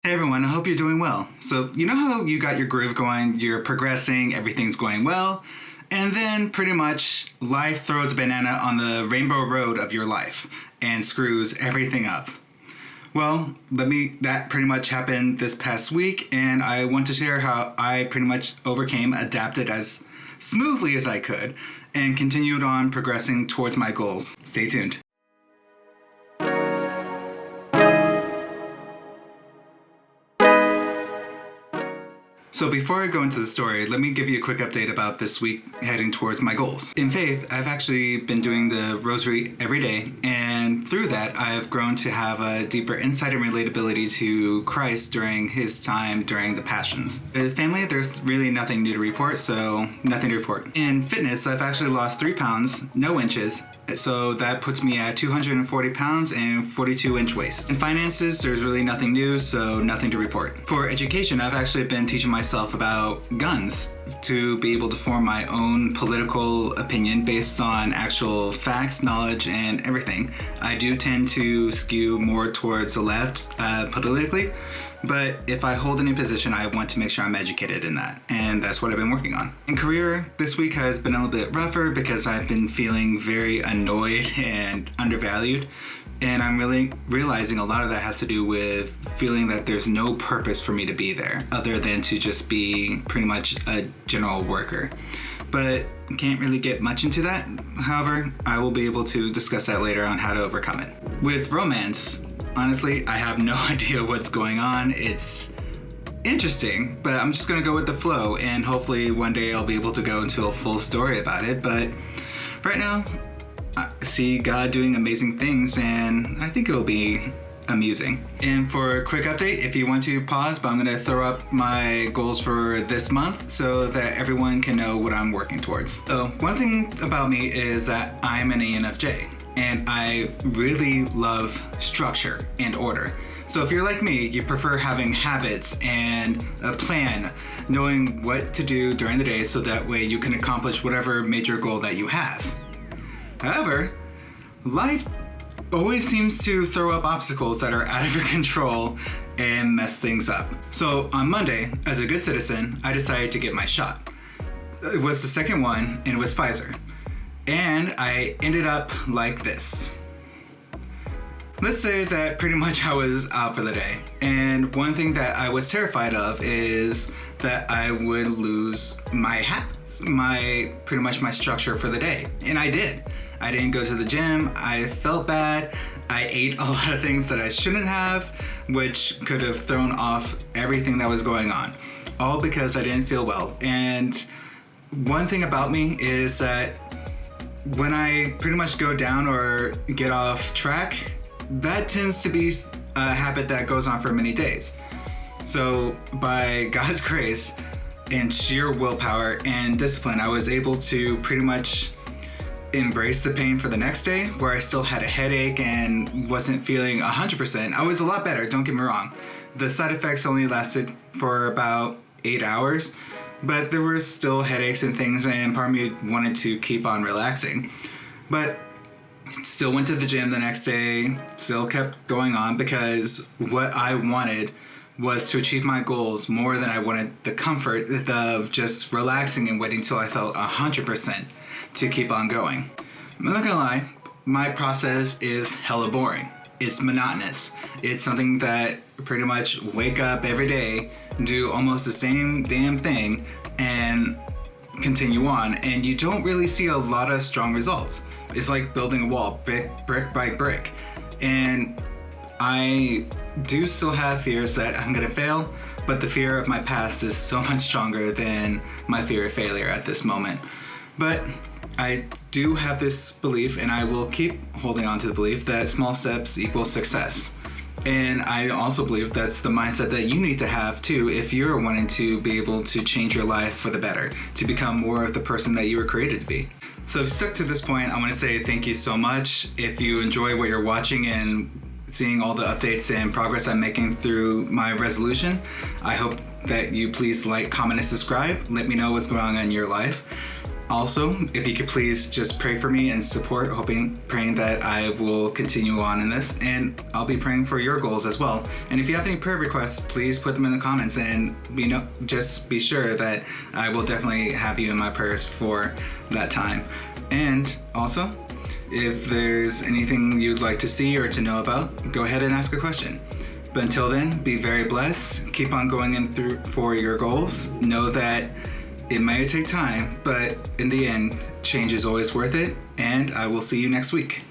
Hey everyone, I hope you're doing well. So, you know how you got your groove going, you're progressing, everything's going well, and then pretty much life throws a banana on the rainbow road of your life and screws everything up. Well, that pretty much happened this past week, and I want to share how I pretty much overcame, adapted as smoothly as I could, and continued on progressing towards my goals. Stay tuned. So before I go into the story, let me give you a quick update about this week heading towards my goals. In faith, I've actually been doing the rosary every day, and through that, I've grown to have a deeper insight and relatability to Christ during his time during the Passions. With family, there's really nothing new to report, so nothing to report. In fitness, I've actually lost 3 pounds, no inches, so that puts me at 240 pounds and 42-inch waist. In finances, there's really nothing new, so nothing to report. For education, I've actually been teaching myself about guns to be able to form my own political opinion based on actual facts, knowledge, and everything. I do tend to skew more towards the left politically, but if I hold any position, I want to make sure I'm educated in that, and that's what I've been working on. In career, this week has been a little bit rougher because I've been feeling very annoyed and undervalued, and I'm really realizing a lot of that has to do with feeling that there's no purpose for me to be there other than to just be pretty much a general worker. But can't really get much into that. However, I will be able to discuss that later on how to overcome it. With romance, honestly, I have no idea what's going on. It's interesting, but I'm just gonna go with the flow, and hopefully one day I'll be able to go into a full story about it. But right now, I see God doing amazing things, and I think it'll be amusing. And for a quick update, if you want to pause, but I'm gonna throw up my goals for this month so that everyone can know what I'm working towards. So one thing about me is that I'm an ENFJ, and I really love structure and order. So if you're like me, you prefer having habits and a plan, knowing what to do during the day so that way you can accomplish whatever major goal that you have. However, life always seems to throw up obstacles that are out of your control and mess things up. So on Monday, as a good citizen, I decided to get my shot. It was the second one, and it was Pfizer. And I ended up like this. Let's say that pretty much I was out for the day. And one thing that I was terrified of is that I would lose my habits, pretty much my structure for the day. And I did. I didn't go to the gym, I felt bad, I ate a lot of things that I shouldn't have, which could have thrown off everything that was going on, all because I didn't feel well. And one thing about me is that when I pretty much go down or get off track, that tends to be a habit that goes on for many days. So by God's grace and sheer willpower and discipline, I was able to pretty much embrace the pain for the next day, where I still had a headache and wasn't feeling 100%. I was a lot better, don't get me wrong. The side effects only lasted for about 8 hours, but there were still headaches and things, and part of me wanted to keep on relaxing. But still went to the gym the next day, still kept going on, because what I wanted was to achieve my goals more than I wanted the comfort of just relaxing and waiting till I felt 100% to keep on going. I'm not gonna lie, my process is hella boring. It's monotonous. It's something that pretty much wake up every day, do almost the same damn thing, and continue on, and you don't really see a lot of strong results. It's like building a wall, brick by brick. And I do still have fears that I'm gonna fail, but the fear of my past is so much stronger than my fear of failure at this moment. But I do have this belief, and I will keep holding on to the belief, that small steps equal success. And I also believe that's the mindset that you need to have too if you're wanting to be able to change your life for the better, to become more of the person that you were created to be. So if you stuck to this point, I want to say thank you so much. If you enjoy what you're watching and seeing all the updates and progress I'm making through my resolution, I hope that you please like, comment, and subscribe. Let me know what's going on in your life. Also, if you could please just pray for me and support, praying that I will continue on in this, and I'll be praying for your goals as well. And if you have any prayer requests, please put them in the comments, and just be sure that I will definitely have you in my prayers for that time. And also, if there's anything you'd like to see or to know about, go ahead and ask a question. But until then, be very blessed. Keep on going in through for your goals. Know that it may take time, but in the end, change is always worth it. And I will see you next week.